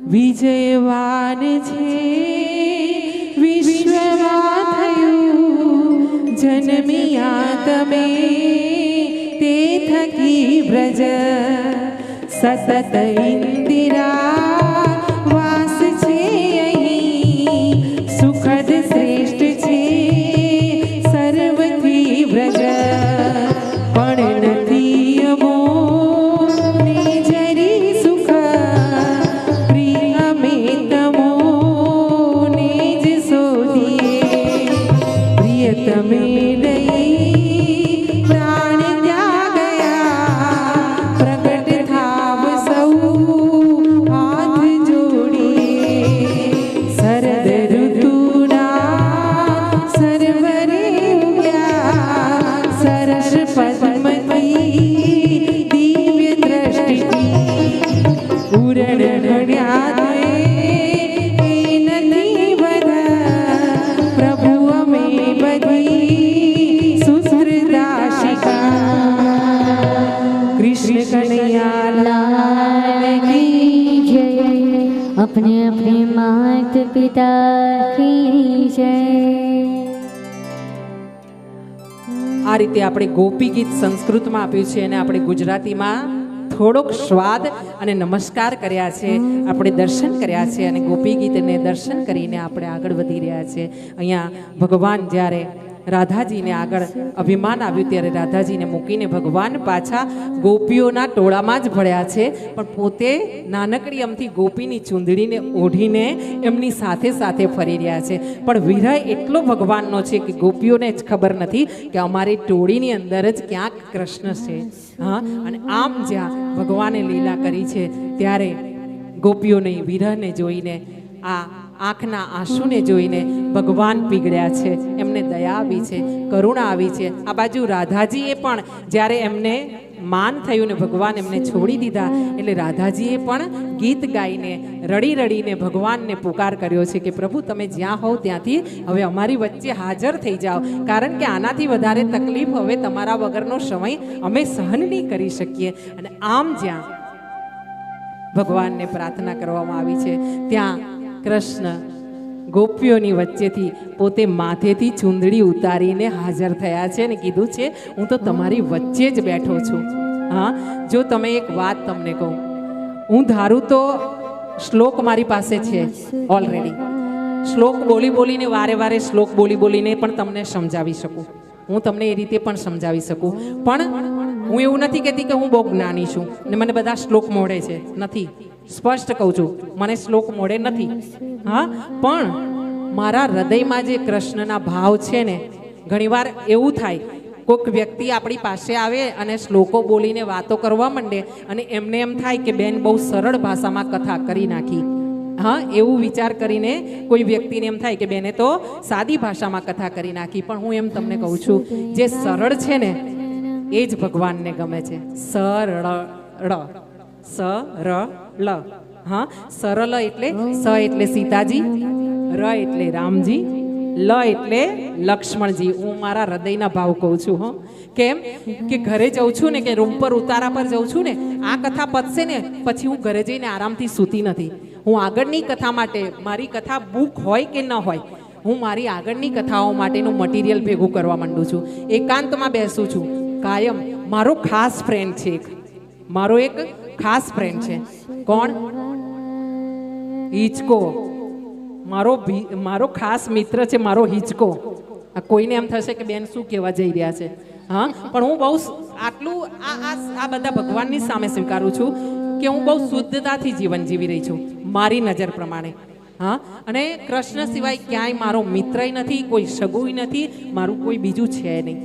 વિજયવાન છે વિશ્વમાં થયું જન્મિયા તમે તે થકી વ્રજ સતત ઇન્દિરા વાસ છે અહીં સુખદ શ્રેષ્ઠ છે સર્વથી વ્રજ પણ નથી અમો તમે નહીં પ્રાણ ત્યાં ગયા પ્રગટ થાવ સૌ હાથ જોડીએ શરદ ઋતુના સરવરે ઉગ્યા સરસ પદ્મથી દિવ્ય દ્રષ્ટિથી ઉરણ ઘડ્યા अपने अपने मात पिता की जय। આ રીતે આપણે ગોપી ગીત સંસ્કૃતમાં આપ્યું છે અને આપણે ગુજરાતીમાં થોડોક સ્વાદ અને નમસ્કાર કર્યા છે, આપણે દર્શન કર્યા છે અને ગોપી ગીતને દર્શન કરીને આપણે આગળ વધી રહ્યા છે. અહીંયા ભગવાન જ્યારે રાધાજીને આગળ અભિમાન આવ્યું ત્યારે રાધાજીને મૂકીને ભગવાન પાછા ગોપીઓના ટોળામાં જ ભળ્યા છે, પણ પોતે નાનકડી અમથી ગોપીની ચૂંદડીને ઓઢીને એમની સાથે સાથે ફરી રહ્યા છે. પણ વિરહ એટલો ભગવાનનો છે કે ગોપીઓને જ ખબર નથી કે અમારી ટોળીની અંદર જ ક્યાંક કૃષ્ણ છે. હા, અને આમ જ્યાં ભગવાને લીલા કરી છે ત્યારે ગોપીઓને વિરહને જોઈને, આ આંખના આંસુને જોઈને ભગવાન પીગળ્યા છે, એમને દયા આવી છે, કરુણા આવી છે. આ બાજુ રાધાજીએ પણ જ્યારે એમને માન થયું ને ભગવાન એમને છોડી દીધા એટલે રાધાજીએ પણ ગીત ગાઈને રડી રડીને ભગવાનને પુકાર કર્યો છે કે પ્રભુ તમે જ્યાં હોવ ત્યાંથી હવે અમારી વચ્ચે હાજર થઈ જાઓ, કારણ કે આનાથી વધારે તકલીફ હવે તમારા વગરનો સમય અમે સહન નહીં કરી શકીએ. અને આમ જ્યાં ભગવાનને પ્રાર્થના કરવામાં આવી છે ત્યાં કૃષ્ણ ગોપીઓની વચ્ચેથી પોતે માથેથી ચૂંદડી ઉતારીને હાજર થયા છે અને કીધું છે હું તો તમારી વચ્ચે જ બેઠો છું. હા, જો તમે એક વાત તમને કહું, હું ધારું તો શ્લોક મારી પાસે છે ઓલરેડી, શ્લોક બોલી બોલીને વારે વારે શ્લોક બોલી બોલીને પણ તમને સમજાવી શકું, હું તમને એ રીતે પણ સમજાવી શકું. પણ હું એવું નથી કહેતી કે હું બહુ જ્ઞાની છું ને મને બધા શ્લોક મોડે છે, નથી. સ્પષ્ટ કહું છું, મને શ્લોક મોડે નથી. હા, પણ મારા હૃદયમાં જે કૃષ્ણના ભાવ છે ને, ઘણીવાર એવું થાય કોઈક વ્યક્તિ આપણી પાસે આવે અને શ્લોકો બોલીને વાતો કરવા માંડે અને એમને એમ થાય કે બેન બહુ સરળ ભાષામાં કથા કરી નાખી. હા, એવું વિચાર કરીને કોઈ વ્યક્તિને એમ થાય કે બેને તો સાદી ભાષામાં કથા કરી નાખી. પણ હું એમ તમને કહું છું, જે સરળ છે ને એ જ ભગવાનને ગમે છે. સરળ, સરળ. હા, સરળ એટલે સ એટલે સીતાજી, ર એટલે રામજી, લ એટલે લક્ષ્મણજી. હું મારા હૃદયના ભાવ કહું છું. હો, કેમ કે ઘરે જઉં છું ને કે રૂમ પર ઉતારા પર જઉં છું ને, આ કથા પતશે ને પછી હું ઘરે જઈને આરામથી સૂતી નથી. હું આગળની કથા માટે, મારી કથા બુક હોય કે ન હોય, હું મારી આગળની કથાઓ માટેનું મટીરિયલ ભેગું કરવા માંડું છું. એકાંતમાં બેસું છું કાયમ. મારો ખાસ ફ્રેન્ડ છે, મારો એક ખાસ ફ્રેન્ડ છે. કોણ? હિચકો. મારો ખાસ મિત્ર છે, મારો હિચકો. કોઈને એમ થશે કે બેન શું કહેવા જઈ રહ્યા છે. હા, પણ હું બહુ આટલું આ બધા ભગવાનની સામે સ્વીકારું છું કે હું બહુ શુદ્ધતાથી જીવન જીવી રહી છું મારી નજર પ્રમાણે. હા, અને કૃષ્ણ સિવાય ક્યાંય મારો મિત્રય નથી, કોઈ સગુય નથી, મારું કોઈ બીજું છે નહીં.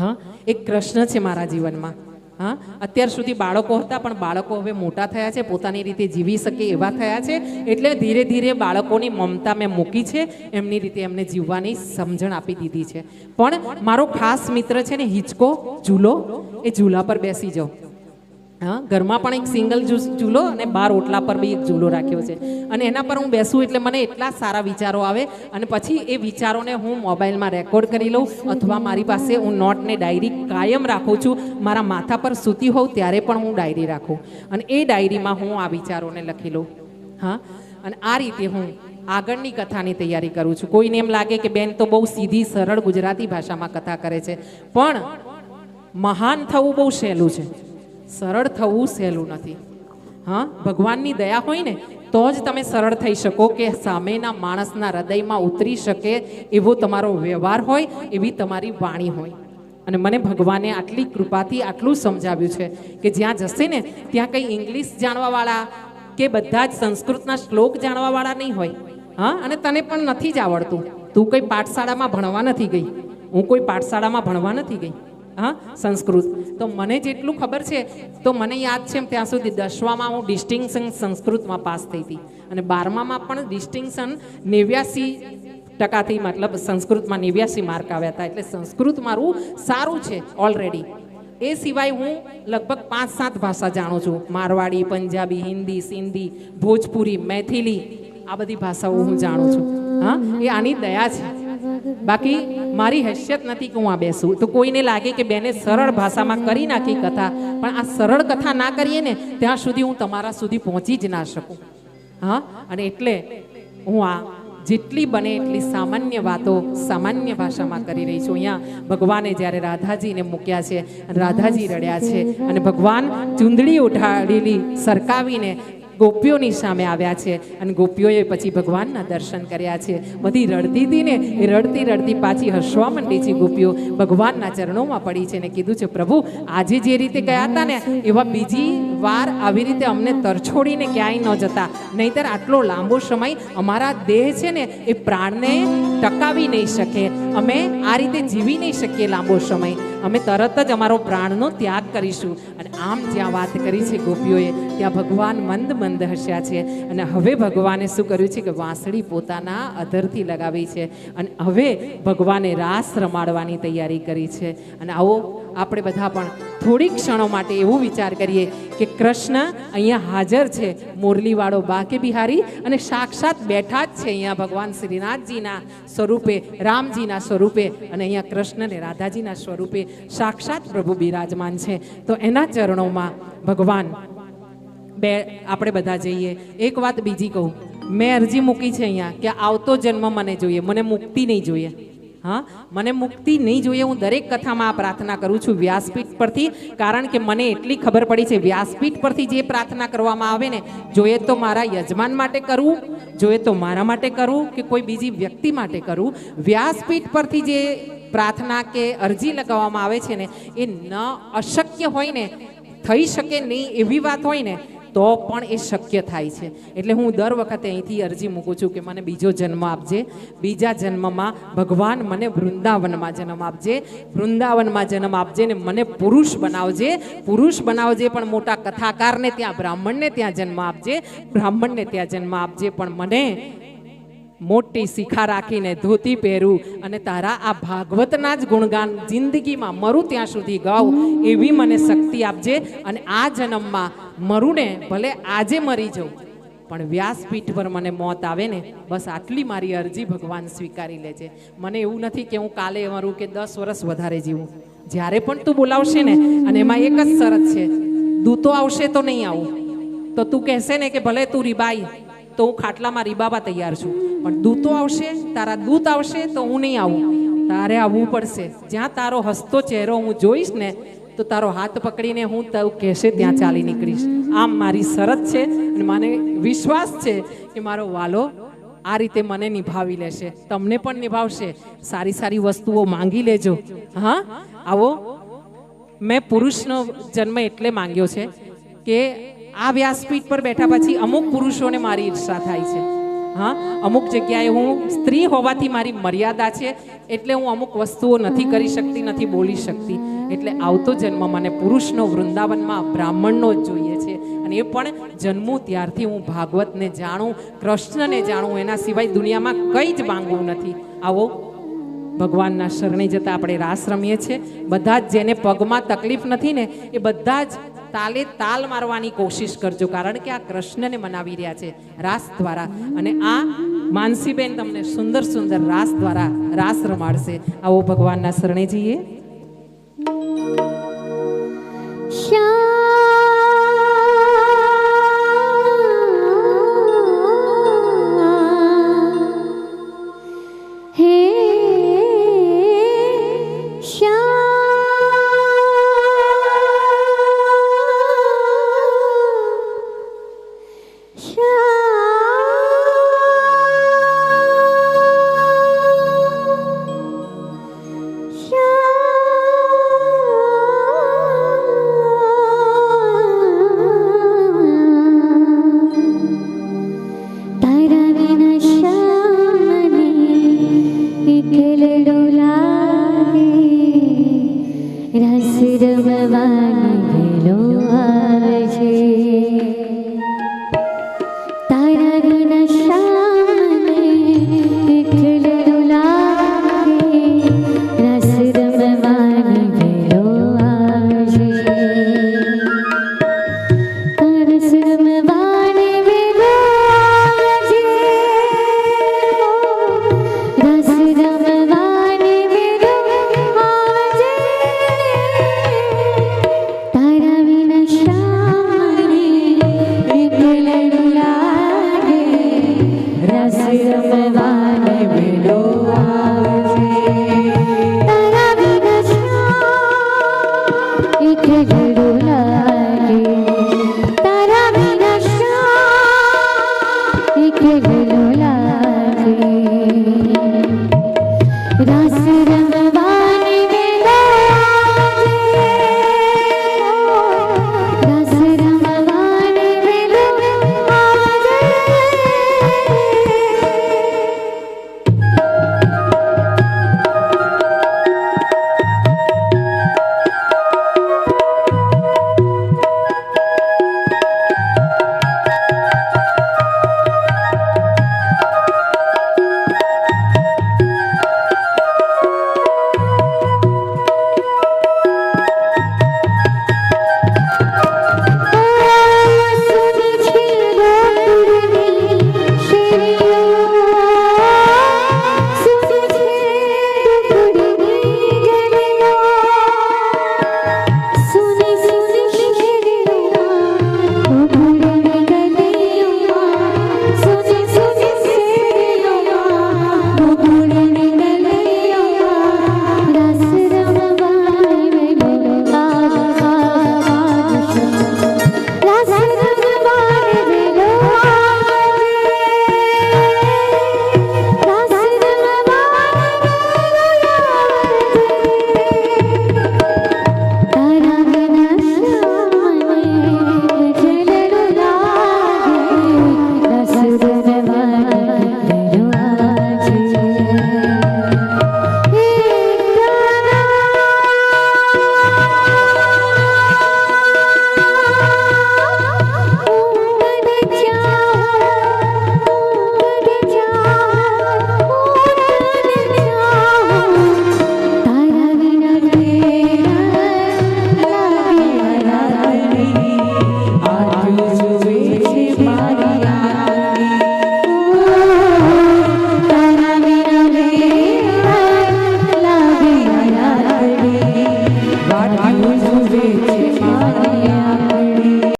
હા, એક કૃષ્ણ છે મારા જીવનમાં. હા, અત્યાર સુધી બાળકો હતા પણ બાળકો હવે મોટા થયા છે, પોતાની રીતે જીવી શકે એવા થયા છે, એટલે ધીરે ધીરે બાળકોની મમતા મેં મૂકી છે, એમની રીતે એમને જીવવાની સમજણ આપી દીધી છે. પણ મારો ખાસ મિત્ર છે ને હિચકો, ઝૂલો, એ ઝૂલા પર બેસી જાઓ. હા, ઘરમાં પણ એક સિંગલ ઝૂલો અને બાર ઓટલા પર બી એક ઝૂલો રાખ્યો છે અને એના પર હું બેસું એટલે મને એટલા સારા વિચારો આવે અને પછી એ વિચારોને હું મોબાઈલમાં રેકોર્ડ કરી લઉં અથવા મારી પાસે હું નોટ ને ડાયરી કાયમ રાખું છું. મારા માથા પર સૂતી હોઉં ત્યારે પણ હું ડાયરી રાખું અને એ ડાયરીમાં હું આ વિચારોને લખી લઉં. હા, અને આ રીતે હું આગળની કથાની તૈયારી કરું છું. કોઈને એમ લાગે કે બેન તો બહુ સીધી સરળ ગુજરાતી ભાષામાં કથા કરે છે, પણ મહાન થવું બહુ સહેલું છે, સરળ થવું સહેલું નથી. હા, ભગવાનની દયા હોય ને તો જ તમે સરળ થઈ શકો, કે સામેના માણસના હૃદયમાં ઉતરી શકે એવો તમારો વ્યવહાર હોય, એવી તમારી વાણી હોય. અને મને ભગવાને આટલી કૃપાથી આટલું સમજાવ્યું છે કે જ્યાં જશે ને ત્યાં કંઈ ઇંગ્લિશ જાણવાવાળા કે બધા જ સંસ્કૃતના શ્લોક જાણવાવાળા નહીં હોય. હા, અને તને પણ નથી જ આવડતું, તું કોઈ પાઠશાળામાં ભણવા નથી ગઈ, હું કોઈ પાઠશાળામાં ભણવા નથી ગઈ. હા, સંસ્કૃત તો મને જેટલું ખબર છે, તો મને યાદ છે ત્યાં સુધી 10માં હું ડિસ્ટિંક્શન સંસ્કૃતમાં પાસ થઈ હતી, અને 12માં પણ ડિસ્ટિંક્શન 89%, મતલબ સંસ્કૃતમાં 89 માર્ક આવ્યા હતા. એટલે સંસ્કૃત મારું સારું છે ઓલરેડી. એ સિવાય હું લગભગ 5-7 ભાષા જાણું છું, મારવાડી, પંજાબી, હિન્દી, સિંધી, ભોજપુરી, મૈથિલી, આ બધી ભાષાઓ હું જાણું છું. હા, એ આની દયા છે, બાકી મારી હેસિયત નથી કે હું આ બેસું. તો કોઈને લાગે કે બેને સરળ ભાષામાં કરી નાખી કથા, પણ આ સરળ કથા ના કરીએ ને ત્યાં સુધી હું તમારા સુધી પહોંચી જ ના શકું. હા, અને એટલે હું આ જેટલી બને એટલી સામાન્ય વાતો સામાન્ય ભાષામાં કરી રહી છું. અહીંયા ભગવાને જ્યારે રાધાજીને મૂક્યા છે, રાધાજી રડ્યા છે, અને ભગવાન ચૂંદડી ઉઠાડેલી સરકાવીને ગોપીઓની સામે આવ્યા છે, અને ગોપીઓએ પછી ભગવાનના દર્શન કર્યા છે. બધી રડતી હતી ને, એ રડતી રડતી પાછી હસવા માંડી છે. ગોપીઓ ભગવાનના ચરણોમાં પડી છે ને કીધું છે, પ્રભુ આજે જે રીતે ગયા હતા ને એવા બીજી વાર આવી રીતે અમને તરછોડીને ક્યાંય ન જતા, નહીંતર આટલો લાંબો સમય અમારા દેહ છે ને એ પ્રાણને ટકાવી નહીં શકે, અમે આ રીતે જીવી નહીં શકીએ લાંબો સમય, અમે તરત જ અમારો પ્રાણનો ત્યાગ કરીશું. અને આમ જ્યાં વાત કરી છે ગોપીઓએ, ત્યાં ભગવાન મંદ મંદ હસ્યા છે. અને હવે ભગવાને શું કર્યું છે કે વાંસળી પોતાના અધરથી લગાવી છે, અને હવે ભગવાને રાસ રમાડવાની તૈયારી કરી છે. અને આવો આપણે બધા પણ થોડી ક્ષણો માટે એવું વિચાર કરીએ કે કૃષ્ણ અહીંયા હાજર છે, મુરલીવાળો બાકે બિહારી, અને સાક્ષાત બેઠા જ છે અહીંયા ભગવાન શ્રીનાથજીના સ્વરૂપે, રામજીના સ્વરૂપે, અને અહીંયા કૃષ્ણ ને રાધાજીના સ્વરૂપે સાક્ષાત પ્રભુ બિરાજમાન છે. તો એના ચરણોમાં ભગવાન આપણે બધા જઈએ. એક વાત બીજી કહું, મેં અરજી મૂકી છે અહીંયા કે આવતો જન્મ મને જોઈએ, મને મુક્તિ નહીં જોઈએ. હા, મને મુક્તિ નહીં જોઈએ. હું દરેક કથામાં આ પ્રાર્થના કરું છું વ્યાસપીઠ પરથી, કારણ કે મને એટલી ખબર પડી છે વ્યાસપીઠ પરથી જે પ્રાર્થના કરવામાં આવે ને, જોઈએ તો મારા યજમાન માટે કરવું, જોઈએ તો મારા માટે કરવું, કે કોઈ બીજી વ્યક્તિ માટે કરવું, વ્યાસપીઠ પરથી જે પ્રાર્થના કે અરજી લગાવવામાં આવે છે ને એ ન અશક્ય હોય ને, થઈ શકે નહીં એવી વાત હોય ને તો પણ એ શક્ય થાય છે. એટલે હું દર વખતે અહીંથી અરજી મૂકું છું કે મને બીજો જન્મ આપજે, બીજા જન્મમાં ભગવાન મને વૃંદાવનમાં જન્મ આપજે, વૃંદાવનમાં જન્મ આપજે ને મને પુરુષ બનાવજે, પુરુષ બનાવજે, પણ મોટા કથાકારને ત્યાં, બ્રાહ્મણને ત્યાં જન્મ આપજે, બ્રાહ્મણને ત્યાં જન્મ આપજે, પણ મને મોટી શિખા રાખીને ધોતી પહેરું અને તારા આ ભાગવતના જ ગુણગાન જિંદગીમાં મરું ત્યાં સુધી ગાઉં એવી મને શક્તિ આપજે. અને આ જન્મમાં મરું ને ભલે આજે મરી જાઉં, પણ વ્યાસપીઠ પર મને મોત આવે ને બસ આટલી મારી અરજી ભગવાન સ્વીકારી લેજે. મને એવું નથી કે હું કાલે મરું કે 10 વર્ષ વધારે જીવું, જ્યારે પણ તું બોલાવશે ને, અને એમાં એક જ શરત છે, દૂતો આવશે તો નહીં આવું. તો તું કહેશે ને કે ભલે તું રીબાઈ, તો હું ખાટલામાં રીબાવા તૈયાર છું, પણ દૂતો આવશે, તારા દૂત આવશે તો હું નહીં આવું, તારે આવવું પડશે. જ્યાં તારો હસતો ચહેરો હું જોઈશ ને તો તારો હાથ પકડીને હું તું કહેશે ત્યાં ચાલી નીકળીશ. આમ મારી શરત છે, અને મને વિશ્વાસ છે કે મારો વાલો આ રીતે મને નિભાવી લેશે, તમને પણ નિભાવશે. સારી સારી વસ્તુઓ માંગી લેજો. હા, આવો મેં પુરુષનો જન્મ એટલે માંગ્યો છે કે આ વ્યાસપીઠ પર બેઠા પછી અમુક પુરુષોને મારી ઈર્ષા થાય છે. હા, અમુક જગ્યાએ હું સ્ત્રી હોવાથી મારી મર્યાદા છે, એટલે હું અમુક વસ્તુઓ નથી કરી શકતી, નથી બોલી શકતી. એટલે આવતો જન્મ મને પુરુષનો, વૃંદાવનમાં બ્રાહ્મણનો જ જોઈએ છે. અને એ પણ જન્મું ત્યારથી હું ભાગવતને જાણું, કૃષ્ણને જાણું, એના સિવાય દુનિયામાં કંઈ જ માંગવું નથી. આવો ભગવાનના શરણે જતાં આપણે રાસ રમીએ છીએ. બધા જ જેને પગમાં તકલીફ નથી ને એ બધા જ તાલે તાલ મારવાની કોશિશ કરજો, કારણ કે આ કૃષ્ણને મનાવી રહ્યા છે રાસ દ્વારા. અને આ માનસીબેન તમને સુંદર સુંદર રાસ દ્વારા રાસ રમાડશે. આવો ભગવાનના શરણે જઈએ.